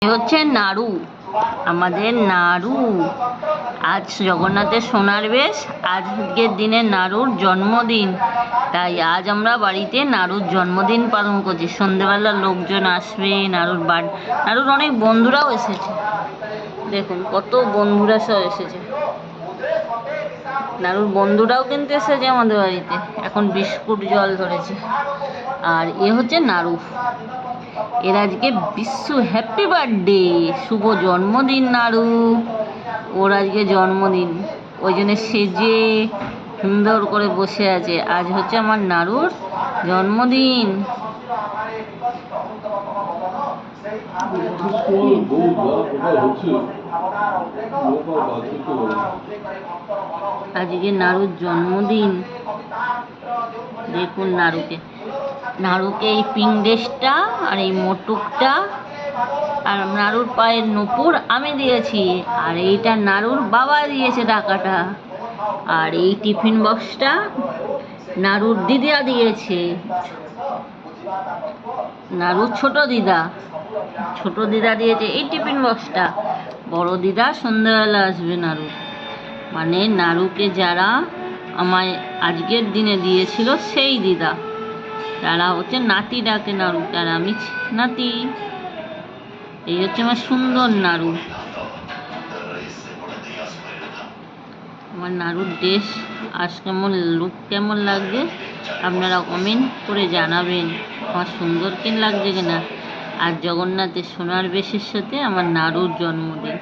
এ হচ্ছে নাড়ু, আমাদের নাড়ু। আজ জগন্নাথের সোনার বেশ, আজকের দিনে নাড়ুর জন্মদিন, তাই আজ আমরা বাড়িতে নাড়ুর জন্মদিন পালন করছি। সন্ধেবেলা লোকজন আসবে, নাড়ুর অনেক বন্ধুরাও এসেছে। দেখুন কত বন্ধুরা সব এসেছে, নাড়ুর বন্ধুরাও কিন্তু এসেছে আমাদের বাড়িতে। এখন বিস্কুট জল ধরেছে। আর এ হচ্ছে নাড়ু, এর আজকে বিশ্ব হ্যাপি বার্থডে, শুভ জন্মদিন নাড়ু। ওর আজকে জন্মদিন, ওই জন্য সেজে সুন্দর করে বসে আছে। আজ হচ্ছে আমার নাড়ুর জন্মদিন। আজকে নাড়ুর জন্মদিন, দেখুন নাড়ুকে এই পিঙ্ক ড্রেসটা আর এই মোটুকটা আর নাড়ুর পায়ের নূপুর আমি দিয়েছি, আর এইটা নাড়ুর বাবা দিয়েছে টাকাটা। আর এই টিফিন বক্সটা নাড়ুর দিদা দিয়েছে, নাড়ুর ছোট দিদা দিয়েছে এই টিফিন বক্সটা। বড় দিদা সন্ধ্যাবেলা আসবে নাড়ু, মানে নাড়ুকে যারা আমায় আজকের দিনে দিয়েছিল সেই দিদা, তারা হচ্ছে নাতি ডাকে নাড়ুকে, আর আমি নাতি। এই হচ্ছে আমার সুন্দর নাড়ু। আমার নাড়ুর ড্রেস আজ লুক কেমন লাগছে আপনারা কমেন্ট করে জানাবেন, আমার সুন্দর লাগছে কিনা। আর জগন্নাথের সোনার বেশের সাথে আমার নাড়ুর জন্মদিন।